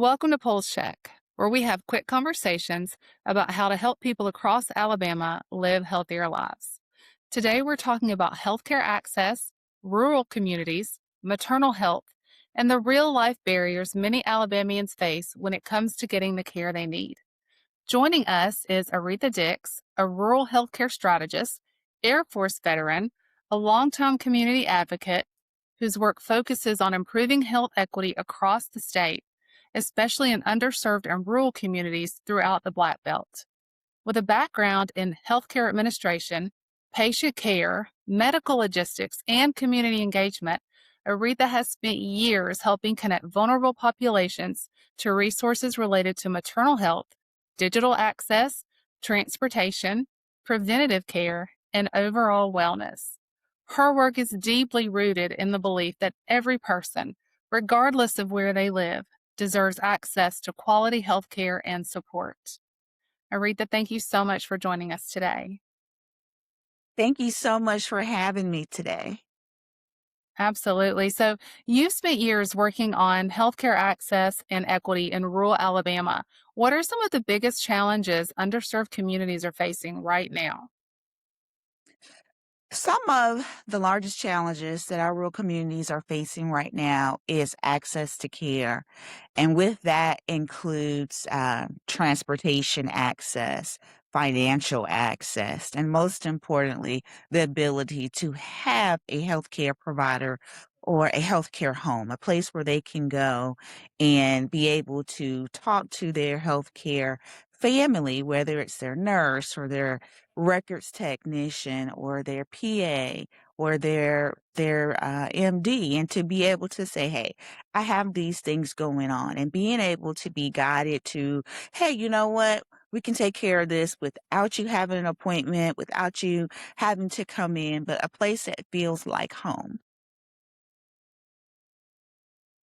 Welcome to Polls Check, where we have quick conversations about how to help people across Alabama live healthier lives. Today, we're talking about healthcare access, rural communities, maternal health, and the real life barriers many Alabamians face when it comes to getting the care they need. Joining us is Aretha Dix, a rural healthcare strategist, Air Force veteran, a longtime community advocate whose work focuses on improving health equity across the state, especially in underserved and rural communities throughout the Black Belt. With a background in healthcare administration, patient care, medical logistics, and community engagement, Aretha has spent years helping connect vulnerable populations to resources related to maternal health, digital access, transportation, preventative care, and overall wellness. Her work is deeply rooted in the belief that every person, regardless of where they live, deserves access to quality health care and support. Aretha, thank you so much for joining us today. Thank you so much for having me today. Absolutely. So, you've spent years working on healthcare access and equity in rural Alabama. What are some of the biggest challenges underserved communities are facing right now? Some of the largest challenges that our rural communities are facing right now is access to care. And with that includes transportation access, financial access, and most importantly, the ability to have a healthcare provider or a healthcare home, a place where they can go and be able to talk to their healthcare family, whether it's their nurse or their records technician or their PA or their MD, and to be able to say, "Hey, I have these things going on," and being able to be guided to, "Hey, you know what? We can take care of this without you having an appointment, without you having to come in, but a place that feels like home."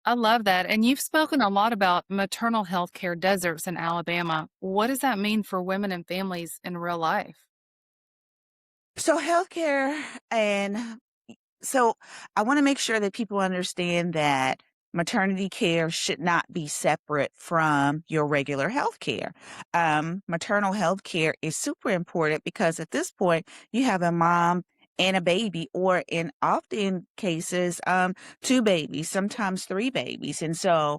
I love that. And you've spoken a lot about maternal health care deserts in Alabama. What does that mean for women and families in real life? So healthcare and So I want to make sure that people understand that maternity care should not be separate from your regular health care. Maternal health care is super important because at this point you have a mom and a baby, or in often cases, two babies, sometimes three babies. And so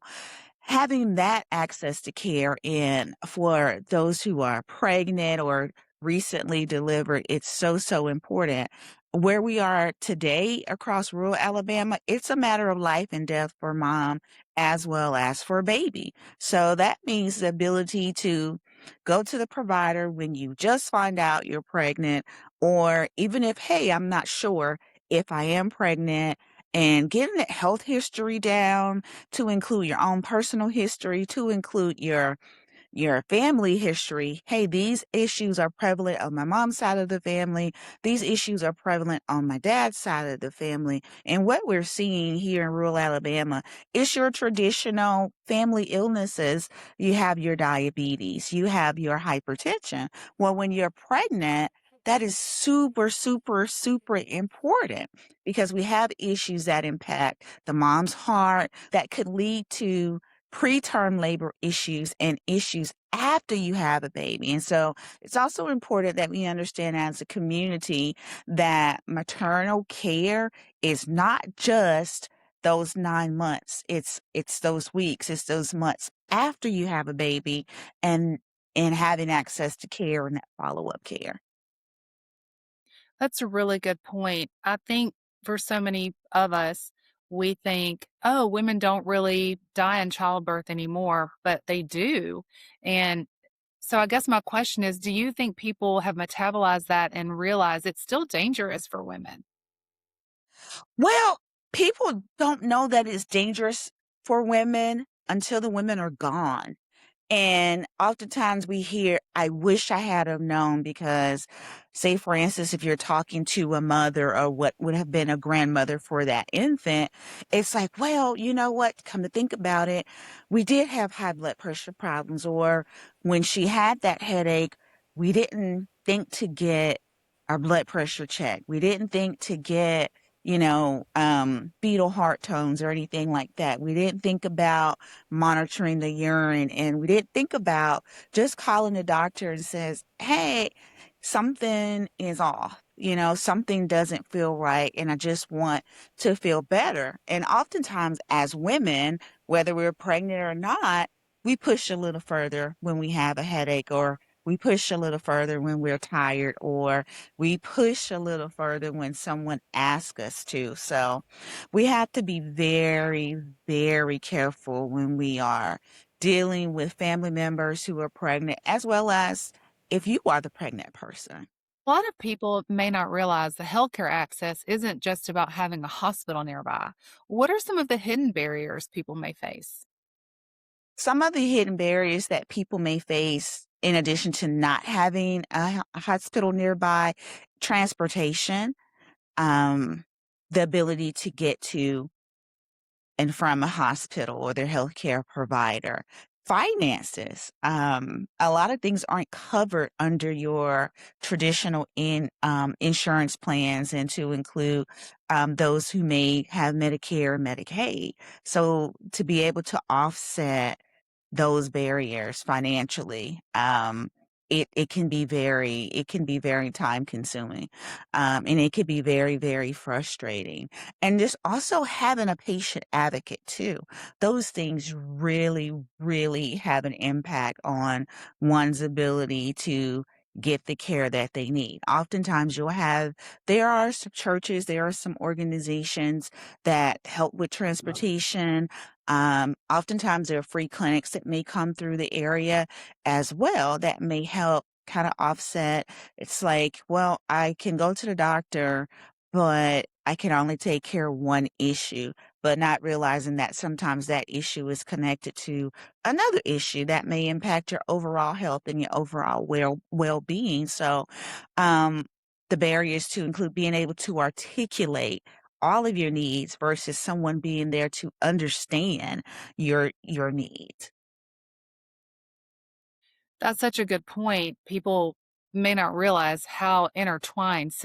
having that access to care in for those who are pregnant or recently delivered, it's so important. Where we are today across rural Alabama, it's a matter of life and death for mom as well as for baby. So that means the ability to go to the provider when you just find out you're pregnant, or even if, hey, I'm not sure if I am pregnant, and getting that health history down to include your own personal history, to include your family history. Hey, these issues are prevalent on my mom's side of the family. These issues are prevalent on my dad's side of the family. And what we're seeing here in rural Alabama is your traditional family illnesses. You have your diabetes, you have your hypertension. Well, when you're pregnant, that is super important because we have issues that impact the mom's heart that could lead to preterm labor issues and issues after you have a baby. And so it's also important that we understand as a community that maternal care is not just those 9 months. It's those weeks, it's those months after you have a baby, and having access to care and that follow-up care. That's a really good point. I think for so many of us, we think, oh, women don't really die in childbirth anymore, but they do. And so I guess my question is, do you think people have metabolized that and realize it's still dangerous for women? Well, people don't know that it's dangerous for women until the women are gone. And oftentimes we hear, "I wish I had have known," because, say, for instance, if you're talking to a mother or what would have been a grandmother for that infant, it's like, "Well, you know what? Come to think about it, we did have high blood pressure problems," or when she had that headache, we didn't think to get our blood pressure checked. We didn't think to get fetal heart tones or anything like that. We didn't think about monitoring the urine, and we didn't think about just calling the doctor and says, "Hey, something is off. Something doesn't feel right, and I just want to feel better." And oftentimes, as women, whether we're pregnant or not, we push a little further when we have a headache, or we push a little further when we're tired, or we push a little further when someone asks us to. So we have to be very, very careful when we are dealing with family members who are pregnant, as well as if you are the pregnant person. A lot of people may not realize the healthcare access isn't just about having a hospital nearby. What are some of the hidden barriers people may face? Some of the hidden barriers that people may face, in addition to not having a hospital nearby: transportation, um, the ability to get to and from a hospital or their healthcare provider. Finances. A lot of things aren't covered under your traditional insurance plans, and to include those who may have Medicare or Medicaid. So to be able to offset those barriers financially, it can be very time consuming, and it could be very, very frustrating. And just also having a patient advocate too. Those things really, really have an impact on one's ability to get the care that they need. Oftentimes there are some churches, there are some organizations that help with transportation. Oftentimes there are free clinics that may come through the area as well that may help kind of offset. It's like, well, I can go to the doctor, but I can only take care of one issue, but not realizing that sometimes that issue is connected to another issue that may impact your overall health and your overall well-being. So, um, the barriers to include being able to articulate all of your needs versus someone being there to understand your needs. That's such a good point. People may not realize how intertwined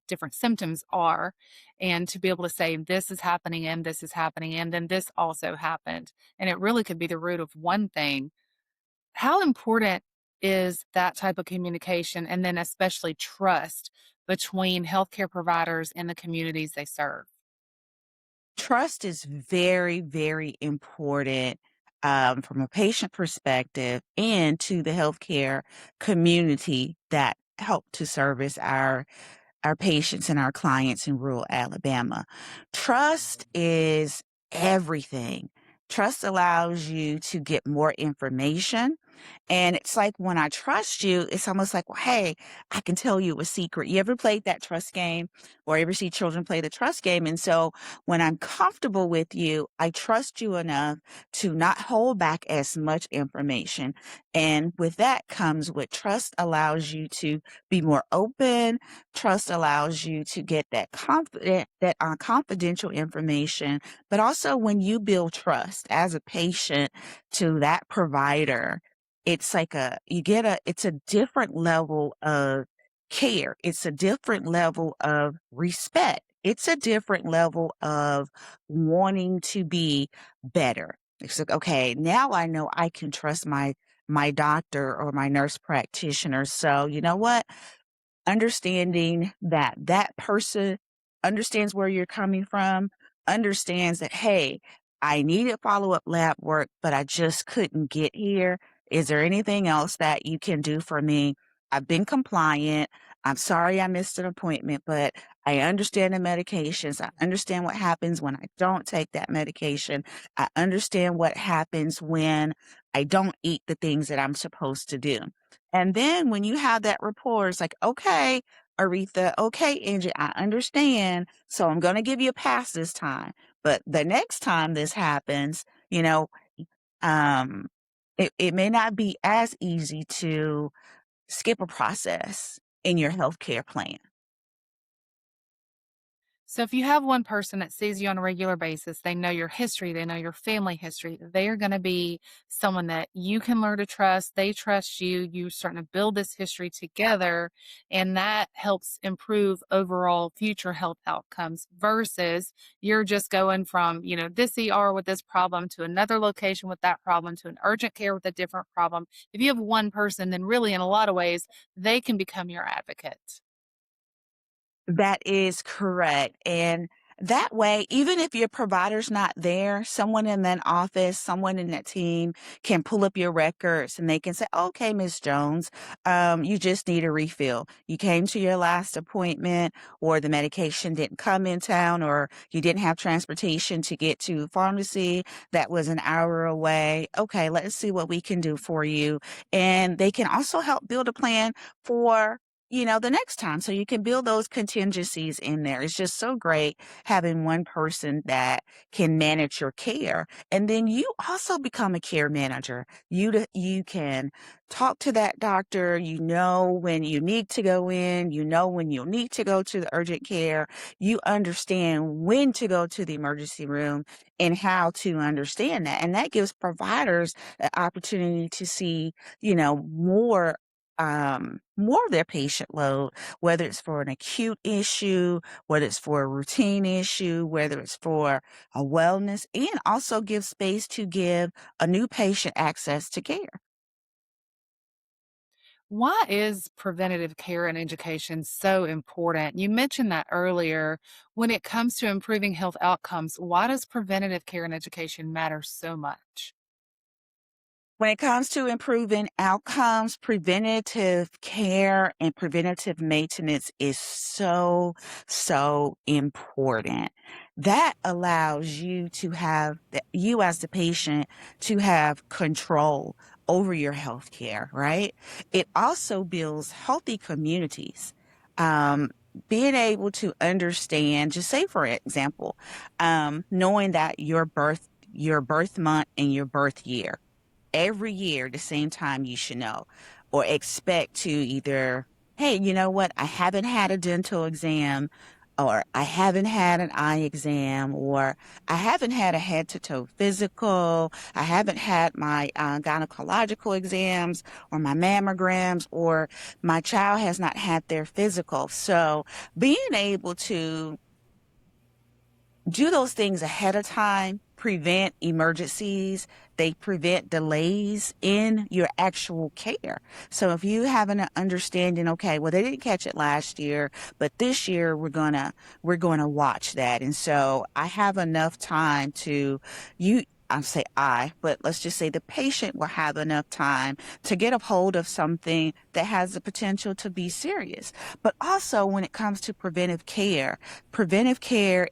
different symptoms are, and to be able to say, this is happening and this is happening, and then this also happened. And it really could be the root of one thing. How important is that type of communication, and then especially trust between healthcare providers and the communities they serve? Trust is very, very important, from a patient perspective and to the healthcare community that help to service our patients and our clients in rural Alabama. Trust is everything. Trust allows you to get more information. And it's like when I trust you, it's almost like, well, hey, I can tell you a secret. You ever played that trust game or ever see children play the trust game? And so when I'm comfortable with you, I trust you enough to not hold back as much information. And with that comes what trust allows you to be more open. Trust allows you to get that confidential information. But also when you build trust as a patient to that provider, it's like it's a different level of care. It's a different level of respect. It's a different level of wanting to be better. It's like, okay, now I know I can trust my doctor or my nurse practitioner. So you know what? Understanding that that person understands where you're coming from, understands that, hey, I needed follow-up lab work, but I just couldn't get here. Is there anything else that you can do for me? I've been compliant. I'm sorry I missed an appointment, but I understand the medications. I understand what happens when I don't take that medication. I understand what happens when I don't eat the things that I'm supposed to do. And then when you have that rapport, it's like, okay, Aretha, okay, Angie, I understand. So I'm going to give you a pass this time. But the next time this happens, um, it may not be as easy to skip a process in your healthcare plan. So if you have one person that sees you on a regular basis, they know your history, they know your family history, they are going to be someone that you can learn to trust. They trust you. You're starting to build this history together, and that helps improve overall future health outcomes versus you're just going from, this ER with this problem to another location with that problem to an urgent care with a different problem. If you have one person, then really in a lot of ways, they can become your advocate. That is correct. And that way, even if your provider's not there, someone in that office, someone in that team can pull up your records and they can say, okay, Miss Jones, you just need a refill. You came to your last appointment, or the medication didn't come in town, or you didn't have transportation to get to pharmacy that was an hour away. Okay, let's see what we can do for you. And they can also help build a plan for the next time. So you can build those contingencies in there. It's just so great having one person that can manage your care. And then you also become a care manager. You can talk to that doctor. You know when you need to go in. You know when you'll need to go to the urgent care. You understand when to go to the emergency room and how to understand that. And that gives providers an opportunity to see, more of their patient load, whether it's for an acute issue, whether it's for a routine issue, whether it's for a wellness, and also give space to give a new patient access to care. Why is preventative care and education so important? You mentioned that earlier. When it comes to improving health outcomes, why does preventative care and education matter so much? When it comes to improving outcomes, preventative care and preventative maintenance is so, so important. That allows you as the patient to have control over your health care, right? It also builds healthy communities. Um, Being able to understand, just say for example, knowing that your birth month and your birth year every year, the same time you should know, or expect to either, hey, you know what? I haven't had a dental exam, or I haven't had an eye exam, or I haven't had a head to toe physical. I haven't had my gynecological exams or my mammograms, or my child has not had their physical. So being able to do those things ahead of time prevent emergencies. They prevent delays in your actual care. So if you have an understanding, okay, well, they didn't catch it last year, but this year we're gonna watch that. And so I have enough time to you I say but let's just say the patient will have enough time to get a hold of something that has the potential to be serious. But also when it comes to preventive care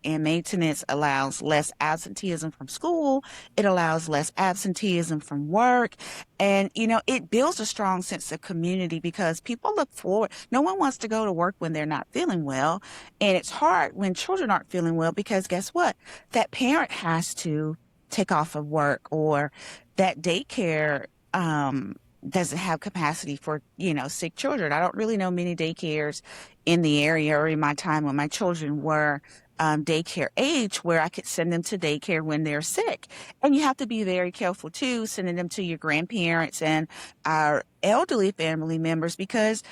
and maintenance allows less absenteeism from school. It allows less absenteeism from work. And, it builds a strong sense of community because people look forward. No one wants to go to work when they're not feeling well. And it's hard when children aren't feeling well because guess what? That parent has to take off of work, or that daycare, doesn't have capacity for, sick children. I don't really know many daycares in the area or in my time when my children were daycare age where I could send them to daycare when they're sick. And you have to be very careful too, sending them to your grandparents and our elderly family members because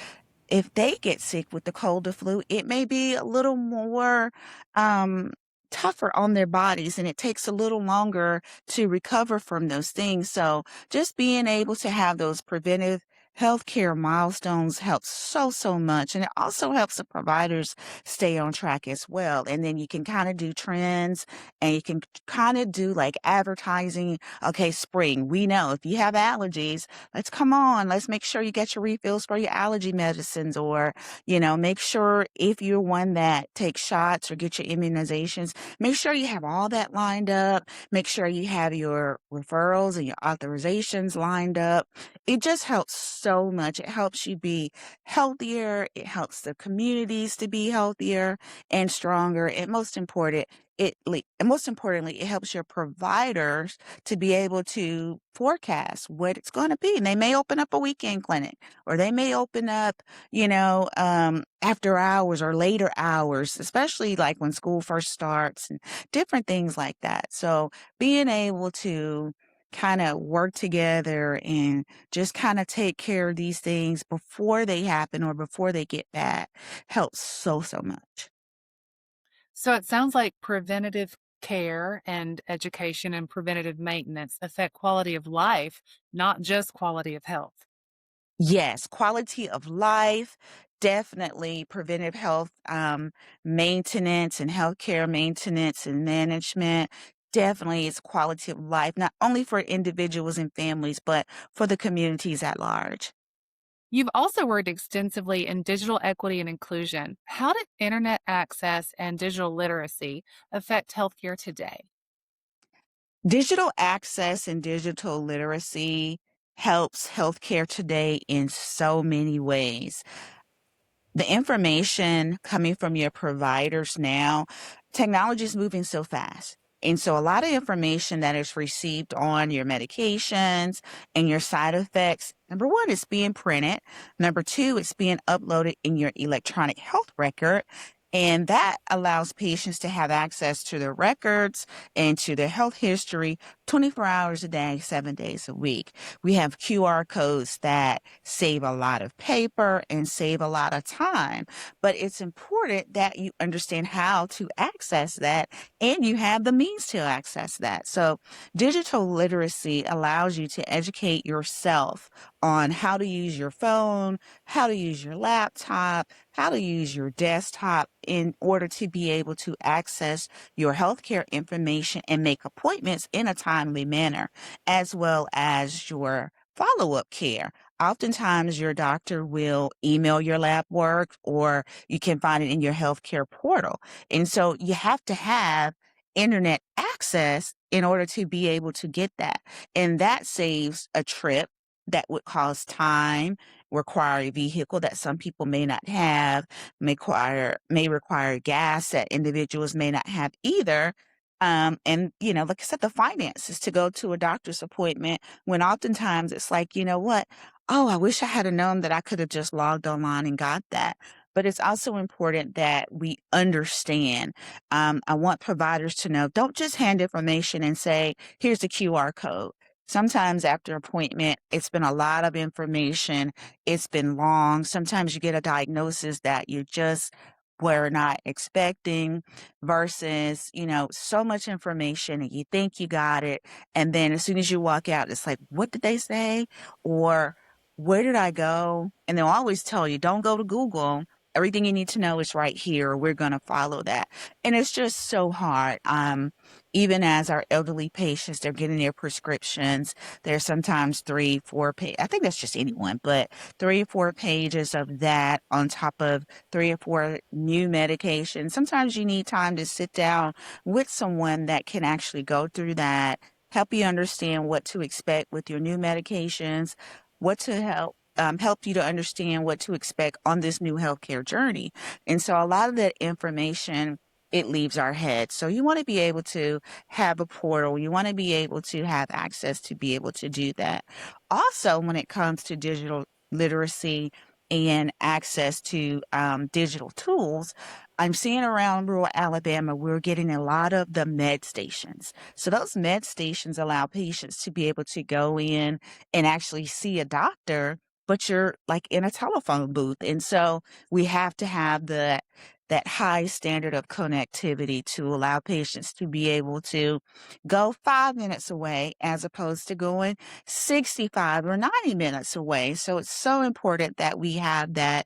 if they get sick with the cold or flu, it may be a little more um, tougher on their bodies and it takes a little longer to recover from those things. So just being able to have those preventive healthcare milestones helps so, so much. And it also helps the providers stay on track as well. And then you can kind of do trends and you can kind of do like advertising. Okay, spring, we know if you have allergies, let's make sure you get your refills for your allergy medicines, or, make sure if you're one that takes shots or get your immunizations, make sure you have all that lined up. Make sure you have your referrals and your authorizations lined up. It just helps so much. It helps you be healthier. It helps the communities to be healthier and stronger. And most important, and most importantly, it helps your providers to be able to forecast what it's going to be. And they may open up a weekend clinic, or they may open up, after hours or later hours, especially like when school first starts and different things like that. So being able to kind of work together and just kind of take care of these things before they happen or before they get bad helps so, so much. So it sounds like preventative care and education and preventative maintenance affect quality of life, not just quality of health. Yes, quality of life, definitely preventive health maintenance and healthcare maintenance and management. Definitely is quality of life, not only for individuals and families, but for the communities at large. You've also worked extensively in digital equity and inclusion. How did internet access and digital literacy affect healthcare today? Digital access and digital literacy helps healthcare today in so many ways. The information coming from your providers now, technology is moving so fast. And so a lot of information that is received on your medications and your side effects, number one, it's being printed. Number two, it's being uploaded in your electronic health record. And that allows patients to have access to their records and to their health history 24 hours a day, 7 days a week. We have QR codes that save a lot of paper and save a lot of time, but it's important that you understand how to access that and you have the means to access that. So digital literacy allows you to educate yourself on how to use your phone, how to use your laptop, how to use your desktop in order to be able to access your healthcare information and make appointments in a timely manner, as well as your follow-up care. Oftentimes, your doctor will email your lab work, or you can find it in your healthcare portal. And so you have to have internet access in order to be able to get that. And that saves a trip that would cost time, require a vehicle that some people may not have, may require gas that individuals may not have either. And like I said, the finances to go to a doctor's appointment when oftentimes it's like, you know what? Oh, I wish I had have known that I could have just logged online and got that. But it's also important that we understand. I want providers to know, don't just hand information and say, here's the QR code. Sometimes after appointment, it's been a lot of information. It's been long. Sometimes you get a diagnosis that you just were not expecting versus, so much information and you think you got it. And then as soon as you walk out, it's like, what did they say? Or where did I go? And they'll always tell you, don't go to Google. Everything you need to know is right here. We're going to follow that. And it's just so hard. Even as our elderly patients, they're getting their prescriptions. There's sometimes 3, 4 I think that's just anyone, but 3 or 4 pages of that on top of 3 or 4 new medications. Sometimes you need time to sit down with someone that can actually go through that, help you understand what to expect with your new medications, what to help you to understand what to expect on this new healthcare journey. And so a lot of that information, it leaves our head. So you want to be able to have a portal. You want to be able to have access to be able to do that. Also, when it comes to digital literacy and access to digital tools, I'm seeing around rural Alabama, we're getting a lot of the med stations. So those med stations allow patients to be able to go in and actually see a doctor, but you're like in a telephone booth. And so we have to have that high standard of connectivity to allow patients to be able to go 5 minutes away as opposed to going 65 or 90 minutes away. So it's so important that we have that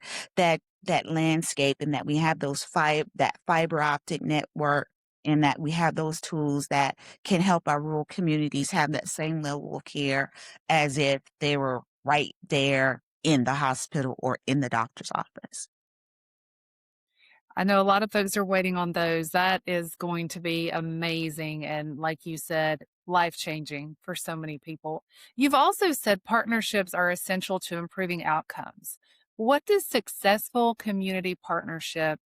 landscape and that we have that fiber optic network and that we have those tools that can help our rural communities have that same level of care as if they were right there in the hospital or in the doctor's office. I know a lot of folks are waiting on those. That is going to be amazing. And like you said, life changing for so many people. You've also said partnerships are essential to improving outcomes. What does successful community partnership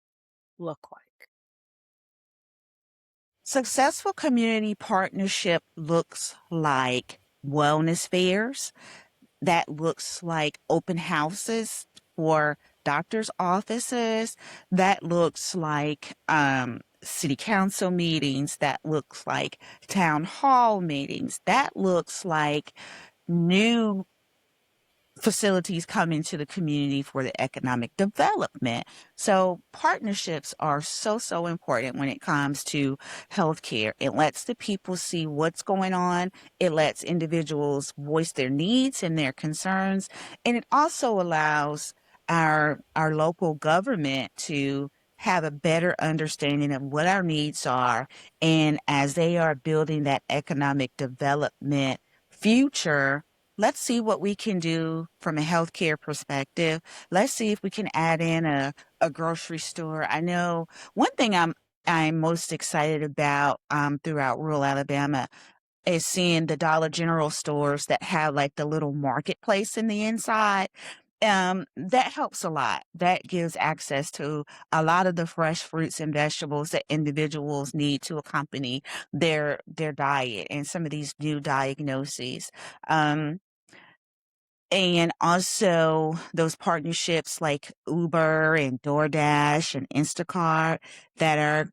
look like? Successful community partnership looks like wellness fairs. That looks like open houses for doctor's offices. That looks like city council meetings. That looks like town hall meetings. That looks like new facilities come into the community for the economic development. So partnerships are so important when it comes to healthcare. It lets the people see what's going on. It lets individuals voice their needs and their concerns. And it also allows our local government to have a better understanding of what our needs are. And as they are building that economic development future, let's see what we can do from a healthcare perspective. Let's see if we can add in a grocery store. I know one thing I'm most excited about throughout rural Alabama is seeing the Dollar General stores that have like the little marketplace in the inside. That helps a lot. That gives access to a lot of the fresh fruits and vegetables that individuals need to accompany their diet and some of these new diagnoses. Um, and also those partnerships like Uber and DoorDash and Instacart that are,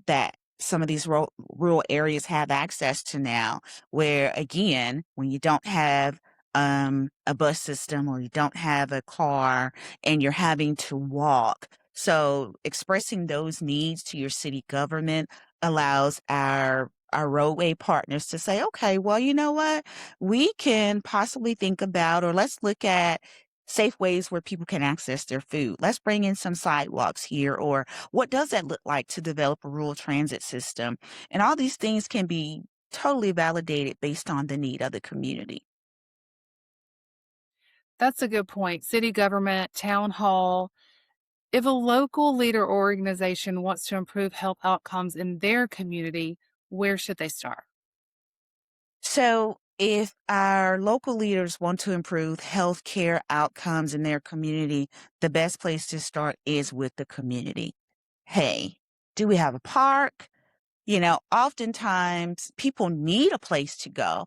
that some of these rural areas have access to now, where again, when you don't have a bus system or you don't have a car and you're having to walk. So expressing those needs to your city government allows our roadway partners to say, okay, well, you know what? We can possibly think about, or let's look at safe ways where people can access their food. Let's bring in some sidewalks here, or what does that look like to develop a rural transit system? And all these things can be totally validated based on the need of the community. That's a good point. City government, town hall. If a local leader or organization wants to improve health outcomes in their community, where should they start? So, if our local leaders want to improve healthcare outcomes in their community, the best place to start is with the community. Hey, do we have a park? Oftentimes people need a place to go.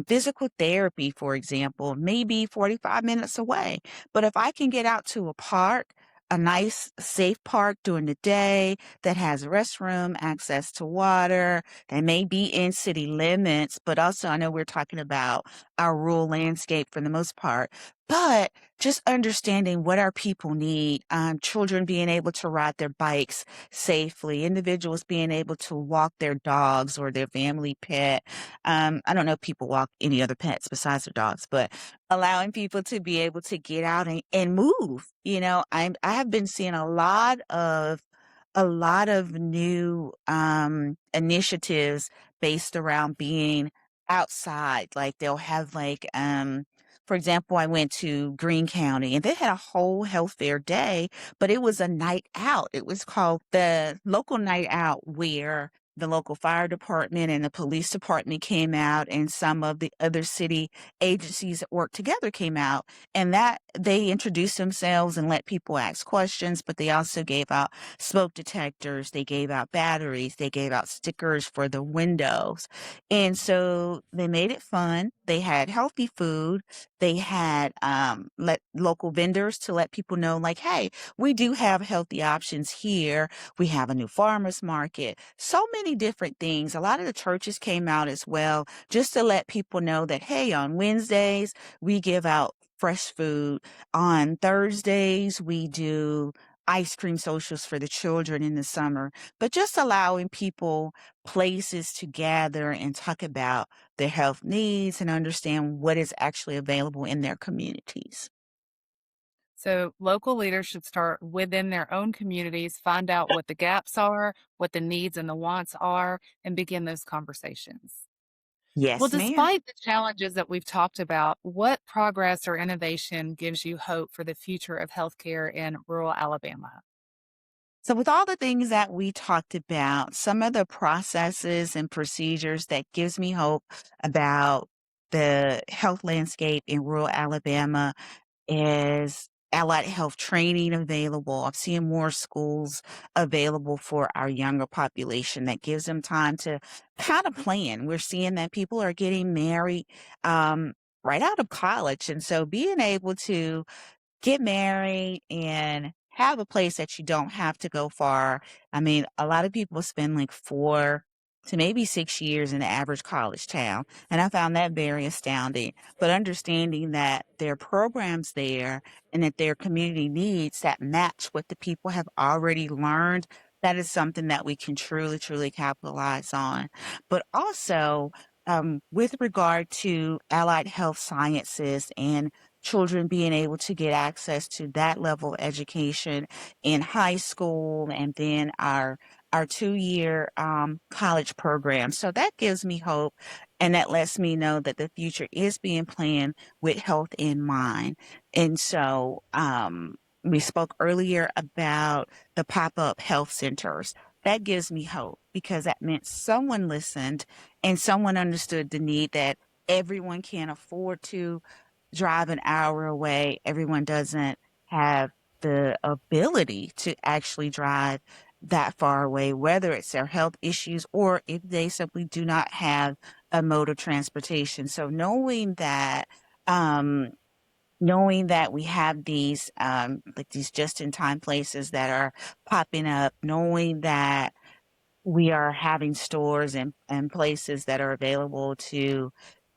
Physical therapy, for example, may be 45 minutes away. But if I can get out to a park, a nice, safe park during the day that has a restroom, access to water, that may be in city limits, but also I know we're talking about our rural landscape for the most part. But just understanding what our people need, children being able to ride their bikes safely, individuals being able to walk their dogs or their family pet. I don't know if people walk any other pets besides their dogs, but allowing people to be able to get out and move. I have been seeing a lot of new initiatives based around being outside. Like they'll have for example, I went to Greene County and they had a whole health fair day, but it was a night out. It was called the local night out, where the local fire department and the police department came out and some of the other city agencies that work together came out, and that they introduced themselves and let people ask questions, but they also gave out smoke detectors, they gave out batteries, they gave out stickers for the windows. And so they made it fun. They had healthy food. They had let local vendors to let people know, like, hey, we do have healthy options here. We have a new farmers market. So many different things. A lot of the churches came out as well, just to let people know that, hey, on Wednesdays, we give out fresh food. On Thursdays, we do ice cream socials for the children in the summer, but just allowing people places to gather and talk about their health needs and understand what is actually available in their communities. So, local leaders should start within their own communities, find out what the gaps are, what the needs and the wants are, and begin those conversations. Well, Yes, ma'am. despite the challenges that we've talked about, what progress or innovation gives you hope for the future of healthcare in rural Alabama? So, with all the things that we talked about, some of the processes and procedures that gives me hope about the health landscape in rural Alabama is allied health training available. I'm seeing more schools available for our younger population that gives them time to kind of plan. We're seeing that people are getting married right out of college. And so being able to get married and have a place that you don't have to go far. I mean, a lot of people spend like 4 to maybe 6 years in the average college town, and I found that very astounding. But understanding that there are programs there and that there are community needs that match what the people have already learned, that is something that we can truly, truly capitalize on. But also, with regard to allied health sciences and children being able to get access to that level of education in high school and then our 2-year college program. So that gives me hope, and that lets me know that the future is being planned with health in mind. And so we spoke earlier about the pop-up health centers. That gives me hope because that meant someone listened and someone understood the need that everyone can't afford to drive an hour away. Everyone doesn't have the ability to actually drive that far away, whether it's their health issues or if they simply do not have a mode of transportation. So um, knowing that we have these like these just in time places that are popping up, knowing that we are having stores and places that are available to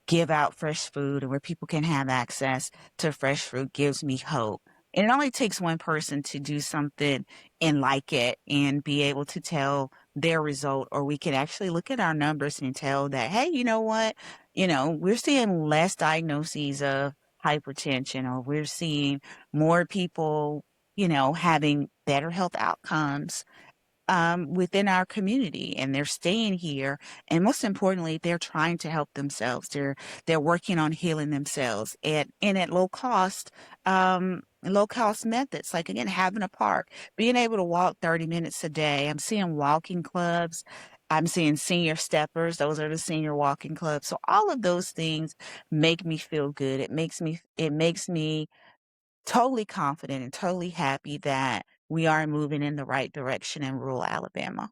give out fresh food and where people can have access to fresh food gives me hope. And it only takes one person to do something and like it and be able to tell their result, or we can actually look at our numbers and tell that, hey, you know what? We're seeing less diagnoses of hypertension, or we're seeing more people, having better health outcomes within our community, and they're staying here. And most importantly, they're trying to help themselves. They're working on healing themselves and at low cost methods. Like again, having a park, being able to walk 30 minutes a day. I'm seeing walking clubs. I'm seeing senior steppers. Those are the senior walking clubs. So all of those things make me feel good. It makes me totally confident and totally happy that we are moving in the right direction in rural Alabama.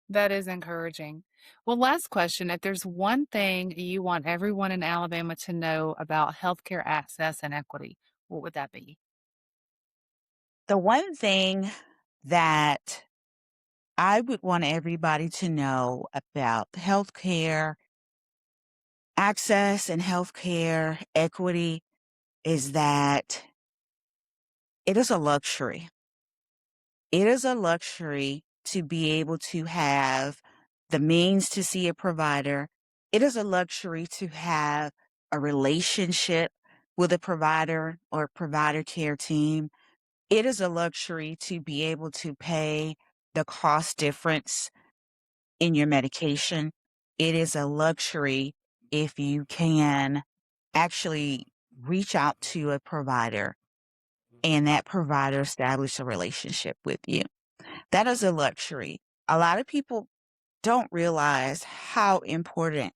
That is encouraging. Well, last question. If there's one thing you want everyone in Alabama to know about healthcare access and equity, what would that be? The one thing that I would want everybody to know about healthcare access and healthcare equity is that it is a luxury. It is a luxury to be able to have the means to see a provider. It is a luxury to have a relationship with a provider or provider care team. It is a luxury to be able to pay the cost difference in your medication. It is a luxury if you can actually reach out to a provider and that provider establish a relationship with you. That is a luxury. A lot of people don't realize how important,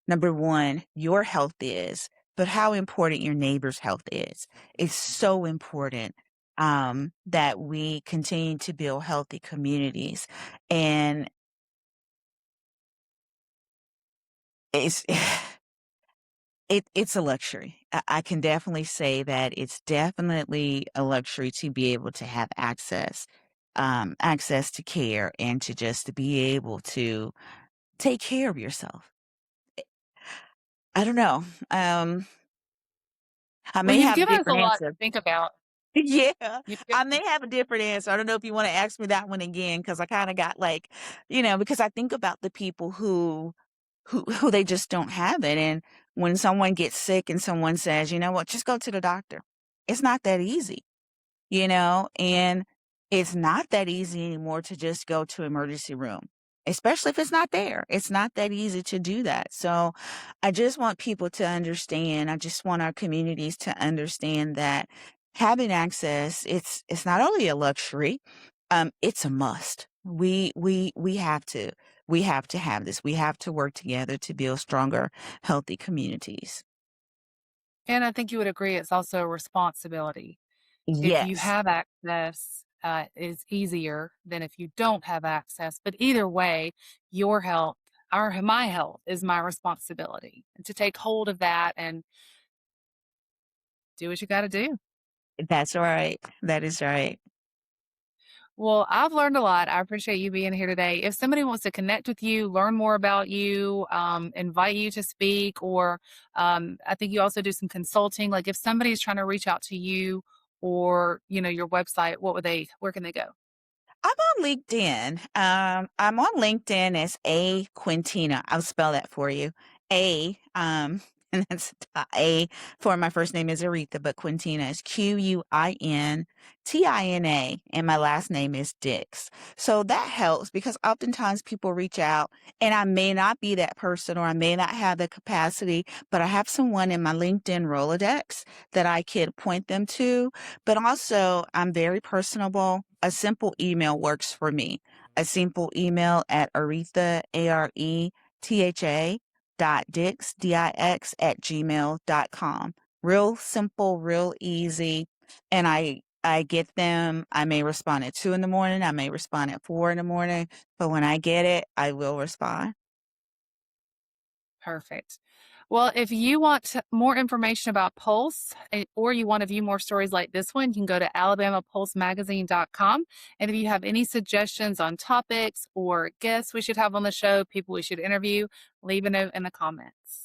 number one, your health is, but how important your neighbor's health is. It's so important that we continue to build healthy communities. And it's it's a luxury. I can definitely say that it's definitely a luxury to be able to have access to care and to just to be able to take care of yourself. I don't know. I Well, may you've have a given us a different lot to answer. think about. Yeah, You've I given may have a different answer. I don't know if you wanna ask me that one again because I kinda got like, because I think about the people who they just don't have it, and when someone gets sick and someone says, "You know what? Just go to the doctor." It's not that easy. And it's not that easy anymore to just go to emergency room, especially if it's not there. It's not that easy to do that. So I just want people to understand. I just want our communities to understand that having access, it's not only a luxury, it's a must. We have to have this. We have to work together to build stronger, healthy communities. And I think you would agree it's also a responsibility. If you Yes, have access, is easier than if you don't have access. But either way, your health, my health is my responsibility. And to take hold of that and do what you got to do. that's right. That is right. Well, I've learned a lot. I appreciate you being here today. If somebody wants to connect with you, learn more about you, invite you to speak, or I think you also do some consulting. Like if somebody's trying to reach out to you or your website, where can they go? I'm on LinkedIn. I'm on LinkedIn as A Quintina. I'll spell that for you. A, and that's A for my first name is Aretha, but Quintina is Quintina, and my last name is Dix. So that helps because oftentimes people reach out and I may not be that person or I may not have the capacity, but I have someone in my LinkedIn Rolodex that I could point them to. But also, I'm very personable. A simple email works for me. A simple email at Aretha, Aretha dot Dix at gmail.com. Real simple, real easy. And I get them. I may respond at 2 in the morning. I may respond at 4 in the morning. But when I get it, I will respond. Perfect. Well, if you want more information about Pulse or you want to view more stories like this one, you can go to alabamapulsemagazine.com. And if you have any suggestions on topics or guests we should have on the show, people we should interview, leave a note in the comments.